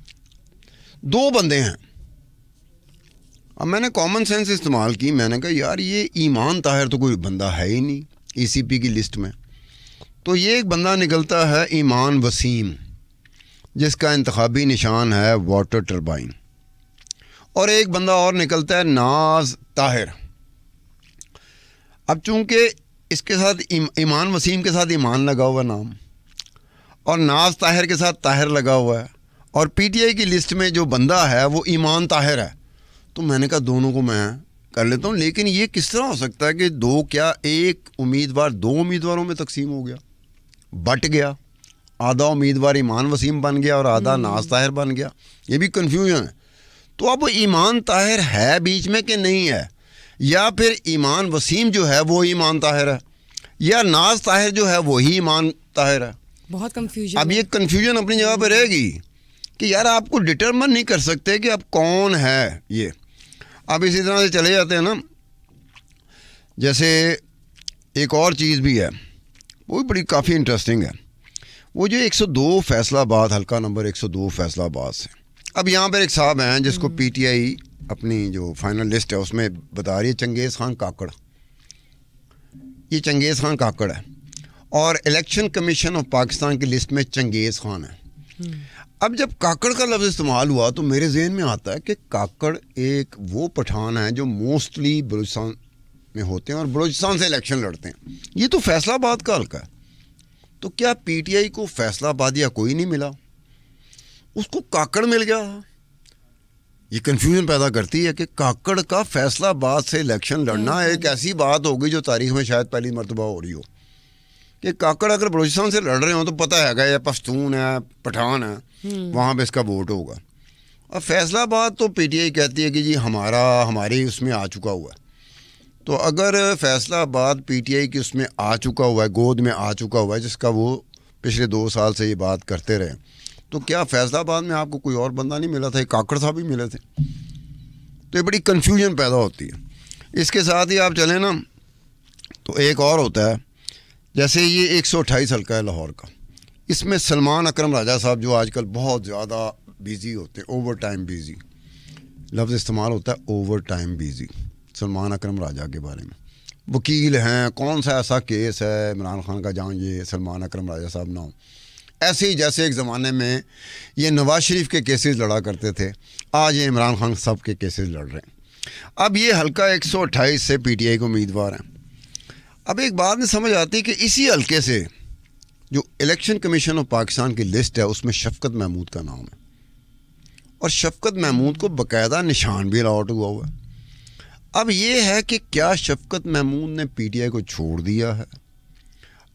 2 بندے ہیں. اب میں نے کامن سینس استعمال کی, میں نے کہا یار یہ ایمان طاہر تو کوئی بندہ ہے ہی نہیں ای سی پی کی لسٹ میں. تو یہ ایک بندہ نکلتا ہے ایمان وسیم, جس کا انتخابی نشان ہے واٹر ٹربائن, اور ایک بندہ اور نکلتا ہے ناز طاہر. اب چونکہ اس کے ساتھ ایمان وسیم کے ساتھ ایمان لگا ہوا نام اور ناز طاہر کے ساتھ طاہر لگا ہوا ہے, اور پی ٹی آئی کی لسٹ میں جو بندہ ہے وہ ایمان طاہر ہے, تو میں نے کہا دونوں کو میں کر لیتا ہوں. لیکن یہ کس طرح ہو سکتا ہے کہ ایک امیدوار 2 امیدواروں میں تقسیم ہو گیا, بٹ گیا, آدھا امیدوار ایمان وسیم بن گیا اور آدھا ناز طاہر بن گیا. یہ بھی کنفیوژن ہے. تو اب ایمان طاہر ہے بیچ میں کہ نہیں ہے, یا پھر ایمان وسیم جو ہے وہ ایمان طاہر ہے, یا ناز طاہر جو ہے وہی ایمان طاہر ہے. بہت کنفیوژن. اب یہ کنفیوژن اپنی جگہ پہ رہے گی کہ یار آپ کو ڈٹرمن نہیں کر سکتے کہ اب کون ہے یہ. اب اسی طرح سے چلے جاتے ہیں نا, جیسے ایک اور چیز بھی ہے, وہ بھی بڑی کافی انٹرسٹنگ ہے. وہ جو 102 فیصلہ آباد حلقہ نمبر 102 فیصلہ آباد سے, اب یہاں پر ایک صاحب ہیں جس کو پی ٹی آئی اپنی جو فائنل لسٹ ہے اس میں بتا رہی ہے چنگیز خان کاکڑ. یہ چنگیز خان کاکڑ ہے, اور الیکشن کمیشن آف پاکستان کی لسٹ میں چنگیز خان ہے. اب جب کاکڑ کا لفظ استعمال ہوا تو میرے ذہن میں آتا ہے کہ کاکڑ ایک وہ پٹھان ہے جو موسٹلی بلوچستان میں ہوتے ہیں اور بلوچستان سے الیکشن لڑتے ہیں. یہ تو فیصلہ آباد کا حلقہ ہے, تو کیا پی ٹی آئی کو فیصلہ آبادیہ کوئی نہیں ملا, اس کو کاکڑ مل گیا؟ یہ کنفیوژن پیدا کرتی ہے کہ کاکڑ کا فیصلہ آباد سے الیکشن لڑنا ایک ایسی بات ہوگی جو تاریخ میں شاید پہلی مرتبہ ہو رہی ہو, کہ کاکڑ اگر بلوچستان سے لڑ رہے ہوں تو پتہ ہے گا یہ پشتون ہے, پٹھان ہے, وہاں پہ اس کا ووٹ ہوگا. اور فیصلہ آباد تو پی ٹی آئی کہتی ہے کہ جی ہماری اس میں آ چکا ہوا ہے. تو اگر فیصلہ آباد پی ٹی آئی کی اس میں آ چکا ہوا ہے, گود میں آ چکا ہوا ہے, جس کا وہ پچھلے 2 سال سے یہ بات کرتے رہے, تو کیا فیصلہ آباد میں آپ کو کوئی اور بندہ نہیں ملا تھا؟ یہ کاکڑ صاحب ہی ملے تھے. تو یہ بڑی کنفیوژن پیدا ہوتی ہے. اس کے ساتھ ہی آپ چلیں نا تو ایک اور ہوتا ہے, جیسے یہ 128 حلقہ ہے لاہور کا, اس میں سلمان اکرم راجہ صاحب جو آج کل بہت زیادہ بیزی ہوتے ہیں, اوور ٹائم بیزی لفظ استعمال ہوتا ہے, اوور ٹائم بیزی. سلمان اکرم راجہ کے بارے میں وکیل ہیں, کون سا ایسا کیس ہے عمران خان کا جہاں یہ سلمان اکرم راجہ صاحب نہ ہوں. ایسے ہی جیسے ایک زمانے میں یہ نواز شریف کے کیسز لڑا کرتے تھے, آج یہ عمران خان صاحب کے کیسز لڑ رہے ہیں. اب یہ حلقہ 128 سے پی ٹی آئی کو امیدوار ہیں. اب ایک بات نہیں سمجھ آتی کہ اسی حلقے سے جو الیکشن کمیشن آف پاکستان کی لسٹ ہے اس میں شفقت محمود کا نام ہے, اور شفقت محمود کو باقاعدہ نشان بھی الاٹ ہوا ہوا ہے. اب یہ ہے کہ کیا شفقت محمود نے پی ٹی آئی کو چھوڑ دیا ہے؟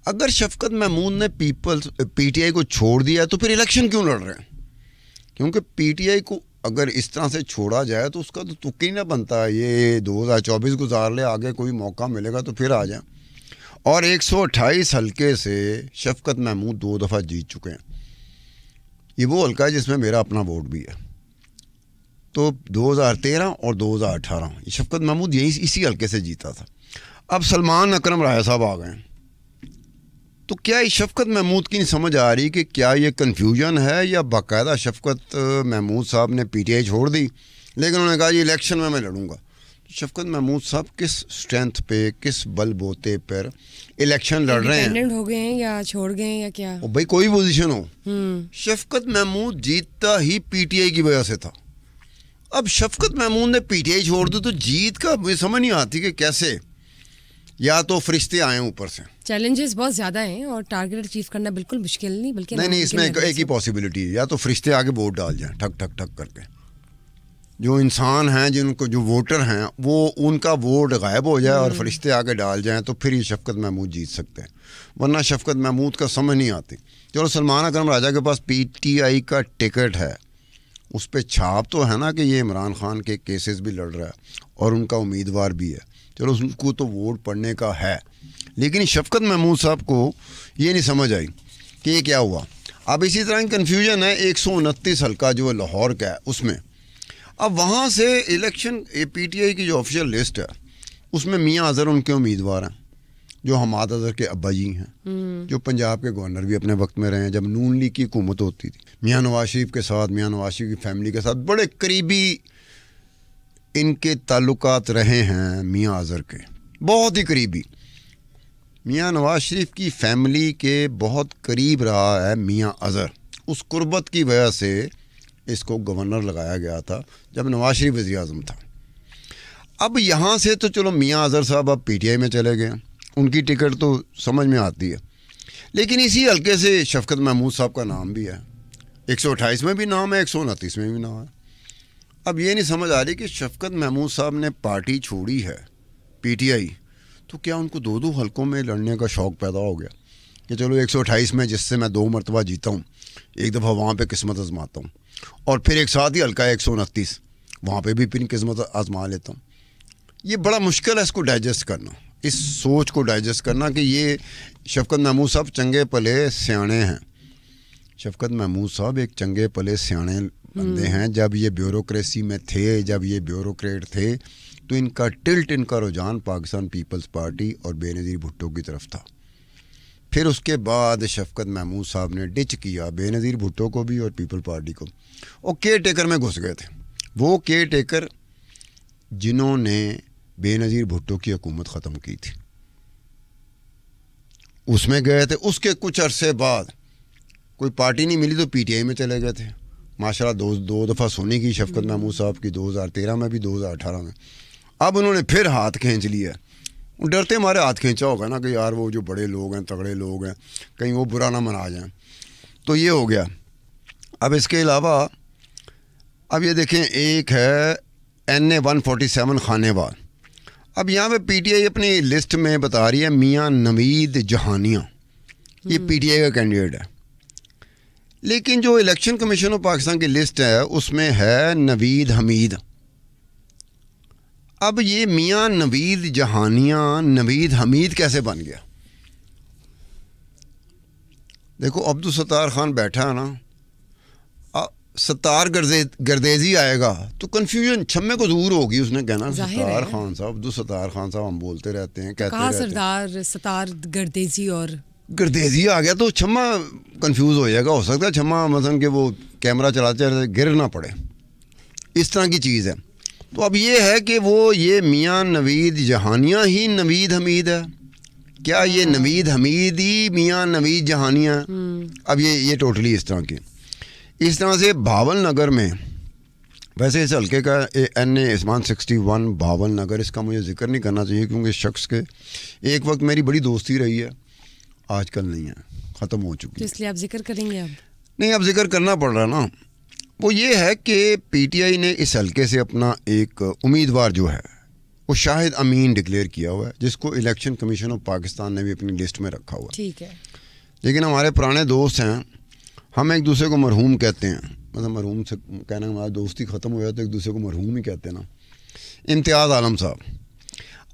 اگر شفقت محمود نے پی ٹی آئی کو چھوڑ دیا ہے تو پھر الیکشن کیوں لڑ رہے ہیں؟ کیونکہ پی ٹی آئی کو اگر اس طرح سے چھوڑا جائے تو اس کا تو تک ہی نہ بنتا. یہ 2024 گزار لے, آگے کوئی موقع ملے گا تو پھر آ جائیں. اور 128 حلقے سے شفقت محمود 2 دفعہ جیت چکے ہیں. یہ وہ حلقہ ہے جس میں میرا اپنا ووٹ بھی ہے. تو 2013 اور 2018 شفقت محمود اسی حلقے سے جیتا تھا. اب سلمان اکرم راجہ صاحب آ گئے, تو کیا یہ شفقت محمود کی نہیں سمجھ آ رہی کہ کیا یہ کنفیوژن ہے, یا باقاعدہ شفقت محمود صاحب نے پی ٹی آئی چھوڑ دی لیکن انہوں نے کہا یہ الیکشن میں لڑوں گا. شفقت محمود صاحب کس اسٹرینتھ پہ, کس بل بوتے پر الیکشن لڑ رہے ہیں؟ ہو گئے ہیں یا چھوڑ گئے ہیں یا کیا؟ بھائی کوئی پوزیشن ہو, شفقت محمود جیتتا ہی پی ٹی آئی کی وجہ سے تھا. اب شفقت محمود نے پی ٹی آئی چھوڑ دی تو جیت کا مجھے سمجھ نہیں آتی کہ کیسے. یا تو فرشتے آئیں اوپر سے. چیلنجز بہت زیادہ ہیں اور ٹارگیٹ اچیو کرنا بالکل مشکل نہیں, بلکہ نہیں اس میں ایک ہی پاسبلٹی ہے, یا تو فرشتے آگے ووٹ ڈال جائیں ٹھک ٹھک ٹھک کر کے. جو انسان ہیں جن کو جو ووٹر ہیں وہ ان کا ووٹ غائب ہو جائے اور فرشتے آگے ڈال جائیں تو پھر یہ شفقت محمود جیت سکتے ہیں, ورنہ شفقت محمود کا سمجھ نہیں آتی. چلو سلمان اکرم راجہ کے پاس پی ٹی آئی کا ٹکٹ ہے, اس پہ چھاپ تو ہے نا کہ یہ عمران خان کے کیسز بھی لڑ رہا ہے اور ان کا امیدوار بھی ہے, چلو ان کو تو ووٹ پڑنے کا ہے. لیکن شفقت محمود صاحب کو یہ نہیں سمجھ آئی کہ یہ کیا ہوا. اب اسی طرح کی کنفیوژن ہے 129 حلقہ جو لاہور کا ہے اس میں. اب وہاں سے الیکشن پی ٹی آئی کی جو آفیشیل لسٹ ہے اس میں میاں اظہر ان کے امیدوار ہیں جو حماد اظہر کے ابا جی ہیں, جو پنجاب کے گورنر بھی اپنے وقت میں رہے ہیں جب نون لیگ کی حکومت ہوتی تھی. میاں نواز شریف کے ساتھ, میاں نواز شریف کی فیملی کے ساتھ بڑے قریبی ان کے تعلقات رہے ہیں میاں اظہر کے, بہت ہی قریبی. میاں نواز شریف کی فیملی کے بہت قریب رہا ہے میاں اظہر. اس قربت کی وجہ سے اس کو گورنر لگایا گیا تھا جب نواز شریف وزیر اعظم تھا. اب یہاں سے تو چلو میاں اظہر صاحب اب پی ٹی آئی میں چلے گئے, ان کی ٹکٹ تو سمجھ میں آتی ہے, لیکن اسی حلقے سے شفقت محمود صاحب کا نام بھی ہے. 128 میں بھی نام ہے, 129 میں بھی نام ہے. اب یہ نہیں سمجھ آ رہی کہ شفقت محمود صاحب نے پارٹی چھوڑی ہے پی ٹی آئی تو کیا ان کو 2 حلقوں میں لڑنے کا شوق پیدا ہو گیا کہ چلو 128 میں جس سے میں 2 مرتبہ جیتا ہوں, ایک دفعہ وہاں پہ قسمت آزماتا ہوں, اور پھر ایک ساتھ ہی حلقہ ہے 129 وہاں پہ بھی پھر قسمت آزما لیتا ہوں. یہ بڑا مشکل ہے اس کو ڈائجسٹ کرنا, اس سوچ کو ڈائجسٹ کرنا کہ یہ شفقت محمود صاحب چنگے پلے سیانے ہیں. شفقت محمود صاحب ایک چنگے پلے سیانے بندے ہیں. جب یہ بیوروکریسی میں تھے, جب یہ بیوروکریٹ تھے تو ان کا ٹلٹ, ان کا رجحان پاکستان پیپلز پارٹی اور بے نظیر بھٹو کی طرف تھا. پھر اس کے بعد شفقت محمود صاحب نے ڈچ کیا بے نظیر بھٹو کو بھی اور پیپل پارٹی کو, اور کیئر ٹیکر میں گھس گئے تھے. وہ کیئر ٹیکر جنہوں نے بے نظیر بھٹو کی حکومت ختم کی تھی اس میں گئے تھے. اس کے کچھ عرصے بعد کوئی پارٹی نہیں ملی تو پی ٹی آئی میں چلے گئے تھے. ماشاءاللہ دو دفعہ سونی کی شفقت محمود صاحب کی, 2013 میں بھی 2018 میں. اب انہوں نے پھر ہاتھ کھینچ لیا. ڈرتے ہمارے ہاتھ کھینچا ہوگا نا کہ یار وہ جو بڑے لوگ ہیں, تگڑے لوگ ہیں, کہیں وہ برا نہ منا جائیں, تو یہ ہو گیا. اب اس کے علاوہ اب یہ دیکھیں, ایک ہے NA 147 خانے وال. اب یہاں پہ پی ٹی آئی اپنی لسٹ میں بتا رہی ہے میاں نوید جہانیاں, یہ پی ٹی آئی کا کینڈیڈیٹ ہے. لیکن جو الیکشن کمیشن آف پاکستان کی لسٹ ہے اس میں ہے نوید حمید. اب یہ میاں نوید جہانیاں نوید حمید کیسے بن گیا؟ دیکھو عبدالستار خان بیٹھا ہے نا, ستار گردیزی آئے گا تو کنفیوژن چھمے کو دور ہوگی. اس نے کہنا ستار خان صاحب, عبدالستار خان صاحب ہم بولتے رہتے ہیں, کہتے رہتے ہیں سردار ستار گردیزی, اور گردیزی آ گیا تو چھما کنفیوز ہو جائے گا. ہو سکتا ہے چھما مثلا کہ وہ کیمرہ چلاتے رہتے گر نہ پڑے, اس طرح کی چیز ہے. تو اب یہ ہے کہ وہ یہ میاں نوید جہانیاں ہی نوید حمید ہے, کیا یہ نوید حمید ہی میاں نوید جہانیاں؟ اب یہ ٹوٹلی اس طرح کی. اس طرح سے بھاول نگر میں, ویسے اس حلقے کا NA 161 بھاول نگر, اس کا مجھے ذکر نہیں کرنا چاہیے کیونکہ شخص کے ایک وقت میری بڑی دوستی رہی ہے, آج کل نہیں ہے, ختم ہو چکی ہے. اس لیے آپ ذکر کریں گے؟ اب نہیں, اب ذکر کرنا پڑ رہا نا. وہ یہ ہے کہ پی ٹی آئی نے اس حلقے سے اپنا ایک امیدوار جو ہے وہ شاہد امین ڈکلیئر کیا ہوا ہے, جس کو الیکشن کمیشن آف پاکستان نے بھی اپنی لسٹ میں رکھا ہوا ہے. ٹھیک ہے. لیکن ہمارے پرانے دوست ہیں, ہم ایک دوسرے کو مرحوم کہتے ہیں, مطلب مرحوم سے کہنا ہماری دوستی ختم ہو جائے تو ایک دوسرے کو مرحوم ہی کہتے ہیں نا. امتیاز عالم صاحب,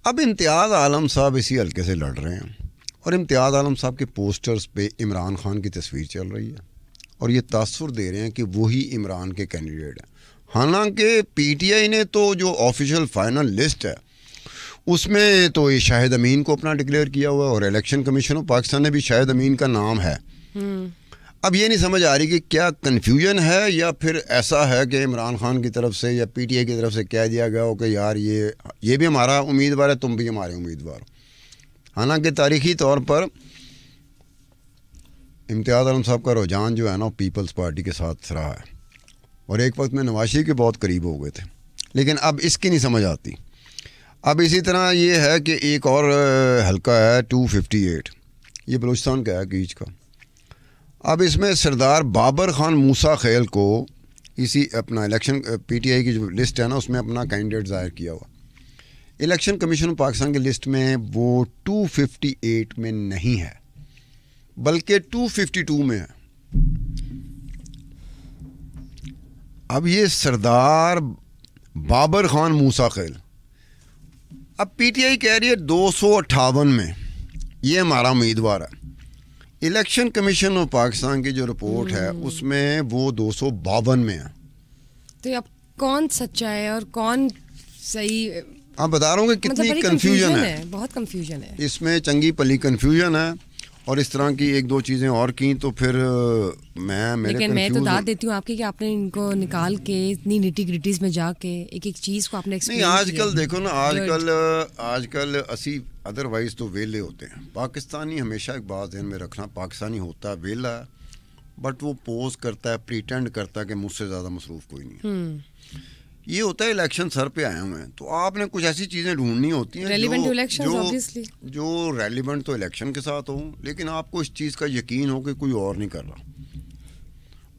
اب امتیاز عالم صاحب اسی حلقے سے لڑ رہے ہیں, اور امتیاز عالم صاحب کے پوسٹرز پہ عمران خان کی تصویر چل رہی ہے, اور یہ تاثر دے رہے ہیں کہ وہی عمران کے کینڈیڈیٹ ہیں. حالانکہ پی ٹی آئی نے تو جو آفیشیل فائنل لسٹ ہے اس میں تو یہ شاہد امین کو اپنا ڈکلیئر کیا ہوا ہے, اور الیکشن کمیشن آف پاکستان نے بھی شاہد امین کا نام ہے. اب یہ نہیں سمجھ آ رہی کہ کیا کنفیوژن ہے یا پھر ایسا ہے کہ عمران خان کی طرف سے یا پی ٹی آئی کی طرف سے کہہ دیا گیا ہو کہ یار یہ بھی ہمارا امیدوار ہے, تم بھی ہمارے امیدوار ہو. حالانکہ تاریخی طور پر امتیاز عالم صاحب کا رجحان جو ہے نا پیپلز پارٹی کے ساتھ رہا ہے, اور ایک وقت میں نواز شریف کے بہت قریب ہو گئے تھے, لیکن اب اس کی نہیں سمجھ آتی. اب اسی طرح یہ ہے کہ ایک اور حلقہ ہے 258, یہ بلوچستان کا ہے, گیچ کا. اب اس میں سردار بابر خان موسیٰ خیل کو اسی اپنا الیکشن پی ٹی آئی کی جو لسٹ ہے نا اس میں اپنا کینڈیڈیٹ ظاہر کیا ہوا. الیکشن کمیشن آف پاکستان کی لسٹ میں وہ 258 میں نہیں ہے بلکہ 252 میں ہے. اب یہ سردار بابر خان موسیٰ خیل, اب پی ٹی آئی کہہ رہی ہے 258 میں یہ ہمارا امیدوار ہے. الیکشن کمیشن آف پاکستان کی جو رپورٹ ہے اس میں وہ 252 میں ہے. تو اب کون سچا ہے اور کون صحیح؟ آپ بتا رہا ہوں کہ کتنی کنفیوژن ہے. بہت کنفیوژن ہے اس میں، چنگی پلی کنفیوژن ہے. اور اس طرح کی ایک دو چیزیں اور کی تو پھر میں تو داد دیتی ہوں آپ کی کہ آپ نے ان کو نکال کے اتنی نیٹی گریٹیز میں جا کے ایک ایک چیز کو آپ نے نہیں. آج کل دیکھو نا، آج کل اسی ادر وائز تو ویلے ہوتے ہیں. پاکستانی ہمیشہ ایک بات ذہن میں رکھنا، پاکستانی ہوتا ہے ویلا، بٹ وہ پوز کرتا ہے، پریٹینڈ کرتا ہے کہ مجھ سے زیادہ مصروف کوئی نہیں ہے. یہ ہوتا ہے الیکشن سر پہ آئے ہوئے ہیں تو آپ نے کچھ ایسی چیزیں ڈھونڈنی ہوتی ہیں جو ریلیونٹ تو الیکشن کے ساتھ ہوں، لیکن آپ کو اس چیز کا یقین ہو کہ کوئی اور نہیں کر رہا.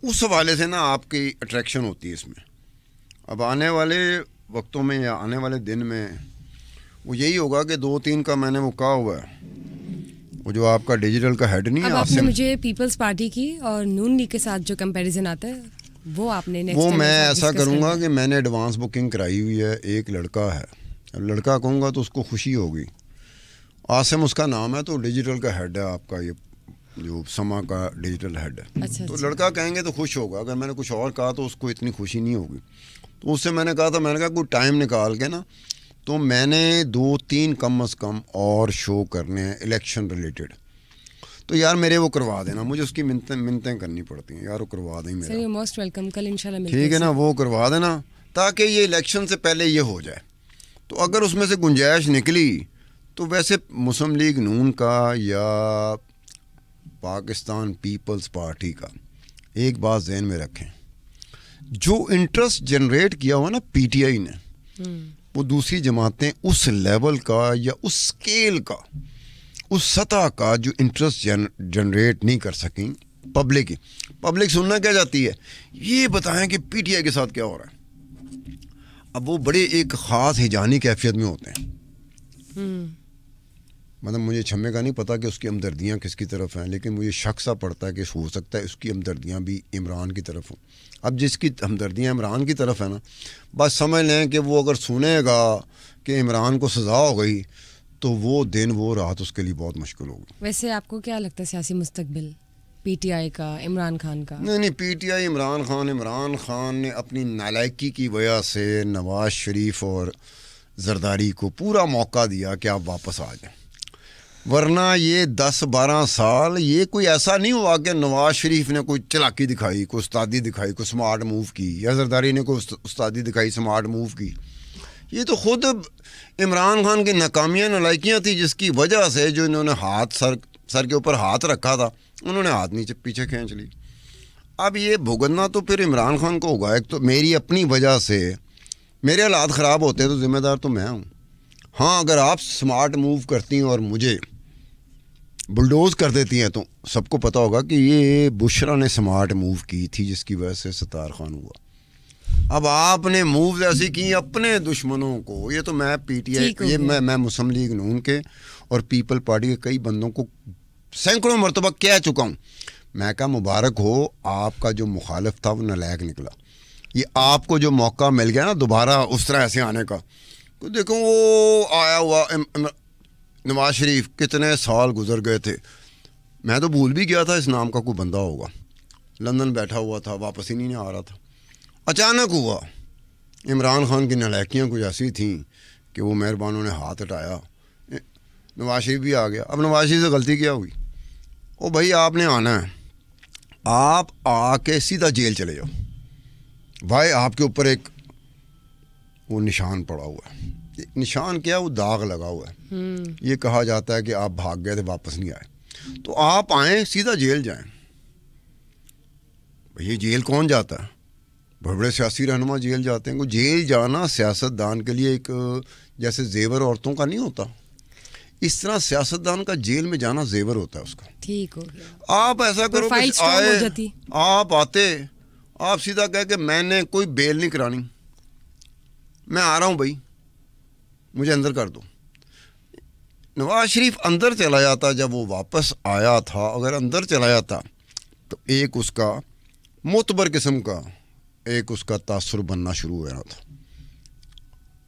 اس حوالے سے نا آپ کی اٹریکشن ہوتی ہے اس میں. اب آنے والے وقتوں میں یا آنے والے دن میں وہ یہی ہوگا کہ 2-3 کا میں نے وہ کہا ہوا ہے، وہ جو آپ کا ڈیجیٹل کا ہیڈ نہیں ہے. اب آپ نے مجھے پیپلز پارٹی کی اور نون لیگ کے ساتھ جو کمپیریزن آتا ہے وہ آپ نے وہ میں ایسا کروں گا کہ میں نے ایڈوانس بکنگ کرائی ہوئی ہے. ایک لڑکا ہے، اب لڑکا کہوں گا تو اس کو خوشی ہوگی. عاصم اس کا نام ہے، تو ڈیجیٹل کا ہیڈ ہے آپ کا، یہ جو سما کا ڈیجیٹل ہیڈ ہے. تو لڑکا کہیں گے تو خوش ہوگا. اگر میں نے کچھ اور کہا تو اس کو اتنی خوشی نہیں ہوگی. تو اس سے میں نے کہا تھا، میں نے کہا کوئی ٹائم نکال کے نا، تو میں نے 2-3 کم از کم اور شو کرنے ہیں الیکشن ریلیٹڈ. تو یار میرے وہ کروا دینا، مجھے اس کی منتیں کرنی پڑتی ہیں. یار وہ کروا دیں میرا، موسٹ ویلکم. کل انشاءاللہ ٹھیک ہے نا، وہ کروا دینا تاکہ یہ الیکشن سے پہلے یہ ہو جائے. تو اگر اس میں سے گنجائش نکلی تو ویسے مسلم لیگ نون کا یا پاکستان پیپلز پارٹی کا ایک بات ذہن میں رکھیں، جو انٹرسٹ جنریٹ کیا ہوا نا پی ٹی آئی نے، وہ دوسری جماعتیں اس لیول کا یا اس سکیل کا، اس سطح کا جو انٹرسٹ جنریٹ نہیں کر سکیں. پبلک سننا کیا چاہتی ہے، یہ بتائیں کہ پی ٹی آئی کے ساتھ کیا ہو رہا ہے. اب وہ بڑے ایک خاص ہجانی کیفیت میں ہوتے ہیں. مطلب مجھے چھمے کا نہیں پتا کہ اس کی ہمدردیاں کس کی طرف ہیں، لیکن مجھے شک سا پڑتا ہے کہ ہو سکتا ہے اس کی ہمدردیاں بھی عمران کی طرف ہوں. اب جس کی ہمدردیاں عمران کی طرف ہیں نا، بس سمجھ لیں کہ وہ اگر سنے گا کہ عمران کو سزا ہو گئی تو وہ دن وہ رات اس کے لیے بہت مشکل ہوگی. ویسے آپ کو کیا لگتا ہے سیاسی مستقبل پی ٹی آئی کا، عمران خان کا؟ نہیں، پی ٹی آئی عمران خان نے اپنی نالائکی کی وجہ سے نواز شریف اور زرداری کو پورا موقع دیا کہ آپ واپس آ جائیں. ورنہ یہ 10-12 سال یہ کوئی ایسا نہیں ہوا کہ نواز شریف نے کوئی چلاکی دکھائی، کوئی استادی دکھائی، کوئی سمارٹ موو کی، یا زرداری نے کوئی استادی دکھائی، سمارٹ موو کی. یہ تو خود عمران خان کی ناکامیاں نالائکیاں تھیں جس کی وجہ سے جو انہوں نے ہاتھ سر کے اوپر ہاتھ رکھا تھا، انہوں نے ہاتھ نیچے پیچھے کھینچ لی. اب یہ بھگتنا تو پھر عمران خان کو ہوگا. ایک تو میری اپنی وجہ سے میرے حالات خراب ہوتے ہیں تو ذمہ دار تو میں ہوں. ہاں، اگر آپ سمارٹ موو کرتی ہیں اور مجھے بلڈوز کر دیتی ہیں تو سب کو پتہ ہوگا کہ یہ بشرا نے سمارٹ موو کی تھی جس کی وجہ سے ستار خان ہوا. اب آپ نے مووز ایسی کی اپنے دشمنوں کو. یہ تو میں پی ٹی آئی، یہ میں مسلم لیگ نون کے اور پیپل پارٹی کے کئی بندوں کو سینکڑوں مرتبہ کہہ چکا ہوں. میں کہا مبارک ہو، آپ کا جو مخالف تھا وہ نالائق نکلا. یہ آپ کو جو موقع مل گیا نا دوبارہ اس طرح ایسے آنے کا، تو دیکھو وہ آیا ہوا نواز شریف کتنے سال گزر گئے تھے. میں تو بھول بھی گیا تھا اس نام کا کوئی بندہ ہوگا. لندن بیٹھا ہوا تھا، واپس ہی نہیں آ رہا تھا. اچانک ہوا. عمران خان کی نالائکیاں کچھ ایسی تھیں کہ وہ مہربانوں نے ہاتھ ہٹایا، نواز شریف بھی آ گیا. اب نواز شریف سے غلطی کیا ہوئی؟ او بھائی آپ نے آنا ہے، آپ آ کے سیدھا جیل چلے جاؤ. بھائی آپ کے اوپر ایک وہ نشان پڑا ہوا ہے. نشان کیا؟ وہ داغ لگا ہوا ہے. یہ کہا جاتا ہے کہ آپ بھاگ گئے تھے، واپس نہیں آئے. تو آپ آئیں، سیدھا جیل جائیں. یہ جیل کون جاتا ہے؟ بڑے بڑے سیاسی رہنما جیل جاتے ہیں. جیل جانا سیاست دان کے لیے ایک جیسے زیور عورتوں کا نہیں ہوتا، اس طرح سیاست دان کا جیل میں جانا زیور ہوتا ہے اس کا. ٹھیک ہو گیا. آپ ایسا کرو کہ آئے، آپ آتے، آپ سیدھا کہہ کہ میں نے کوئی بیل نہیں کرانی، میں آ رہا ہوں بھائی، مجھے اندر کر دو. نواز شریف اندر چلا جاتا. جب وہ واپس آیا تھا، اگر اندر چلا جاتا تو ایک اس کا معتبر قسم کا ایک اس کا تاثر بننا شروع ہو رہا تھا.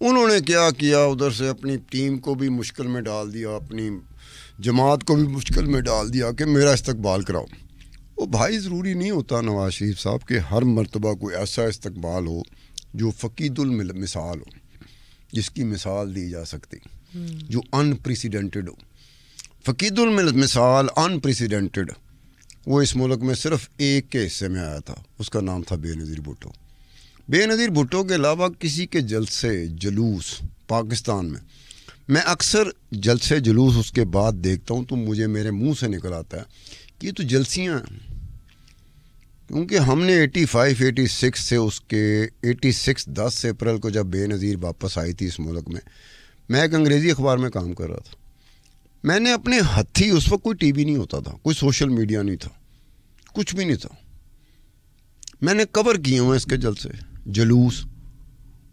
انہوں نے کیا کیا، ادھر سے اپنی ٹیم کو بھی مشکل میں ڈال دیا، اپنی جماعت کو بھی مشکل میں ڈال دیا کہ میرا استقبال کراؤ. وہ بھائی ضروری نہیں ہوتا نواز شریف صاحب کہ ہر مرتبہ کوئی ایسا استقبال ہو جو فقید المثال ہو, جس کی مثال دی جا سکتی, جو ان پریسیڈنٹڈ ہو. فقید المثال ان پریسیڈنٹڈ وہ اس ملک میں صرف ایک کے حصے میں آیا تھا, اس کا نام تھا بے نظیر بھٹو. بے نظیر بھٹو کے علاوہ کسی کے جلسے جلوس پاکستان میں اکثر جلسے جلوس اس کے بعد دیکھتا ہوں تو مجھے میرے منہ سے نکل آتا ہے کہ یہ تو جلسیاں ہیں. کیونکہ ہم نے 85-86 سے اس کے 10 اپریل کو جب بے نظیر واپس آئی تھی اس ملک میں ایک انگریزی اخبار میں کام کر رہا تھا. میں نے اپنے ہتھی, اس وقت کوئی ٹی وی نہیں ہوتا تھا, کوئی سوشل میڈیا نہیں تھا, کچھ بھی نہیں تھا, میں نے کور کیے ہوئے اس کے جلسے جلوس.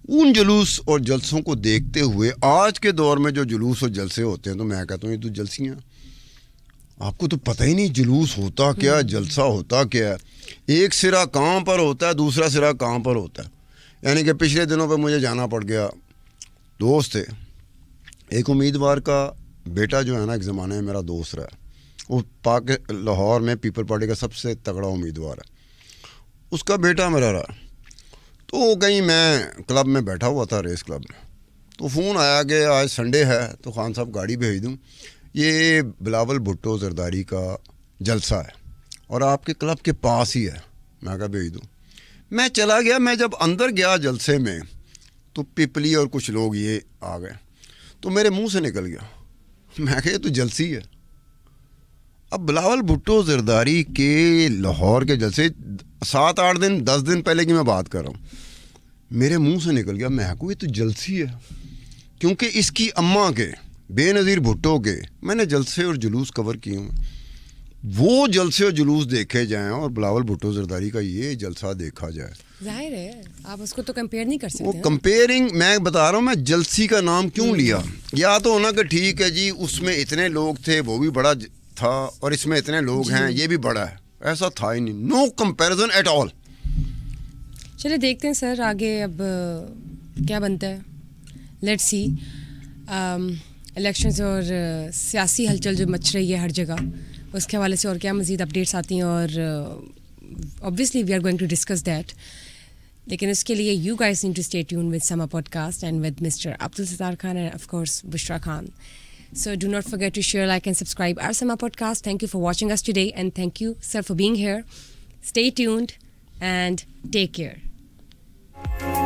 ان جلوس اور جلسوں کو دیکھتے ہوئے آج کے دور میں جو جلوس اور جلسے ہوتے ہیں تو میں کہتا ہوں یہ تو جلسیاں. آپ کو تو پتہ ہی نہیں جلوس ہوتا کیا, جلسہ ہوتا کیا ہے. ایک سرا کہاں پر ہوتا ہے, دوسرا سرا کہاں پر ہوتا ہے. یعنی کہ پچھلے دنوں پہ مجھے جانا پڑ گیا, دوست تھے, ایک امیدوار کا بیٹا جو ہے نا ایک زمانے میں میرا دوست رہا, وہ لاہور میں پیپل پارٹی کا سب سے تگڑا امیدوار ہے, اس کا بیٹا میرا رہا. تو کہیں میں کلب میں بیٹھا ہوا تھا, ریس کلب میں, تو فون آیا کہ آج سنڈے ہے تو خان صاحب گاڑی بھیج دوں, یہ بلاول بھٹو زرداری کا جلسہ ہے اور آپ کے کلب کے پاس ہی ہے. میں کہا بھیج دوں. میں چلا گیا. میں جب اندر گیا جلسے میں تو پپلی اور کچھ لوگ یہ آ گئے تو میرے منہ سے نکل گیا, میں کہا یہ تو جلسی ہے. اب بلاول بھٹو زرداری کے لاہور کے جلسے 7-8 دن 10 دن پہلے کی میں بات کر رہا ہوں, میرے منہ سے نکل گیا, میں کہا یہ تو جلسی ہے. کیونکہ اس کی اماں کے بے نظیر بھٹو کے میں نے جلسے اور جلوس کور کیے ہوں. وہ جلسے اور جلوس دیکھے جائیں اور بلاول بھٹو زرداری کا یہ جلسہ دیکھا جائے, ظاہر ہے آپ اس کو تو کمپیئر نہیں کر سکتے. وہ کمپیئرنگ میں بتا رہا ہوں, میں جلسی کا نام کیوں لیا. یا تو ہونا کہ ٹھیک ہے جی اس میں اتنے لوگ تھے وہ بھی بڑا تھا اور اس میں اتنے لوگ ہیں یہ بھی بڑا ہے, ایسا تھا ہی نہیں. نو کمپیریزن ایٹ آل. چلے دیکھتے ہیں سر آگے اب کیا بنتا ہے. Let's see. الیکشنز اور سیاسی ہلچل جو مچ رہی ہے ہر جگہ, اس کے حوالے سے اور کیا مزید اپڈیٹس آتی ہیں, اور obviously we are going to discuss that. لیکن اس کے لیے you guys need to stay tuned with Sama Podcast and with Mr. Abdul Sattar Khan and of course Bushra Khan. So do not forget to share, like and subscribe our Sama Podcast. Thank you for watching us today and thank you sir for being here. Stay tuned and take care.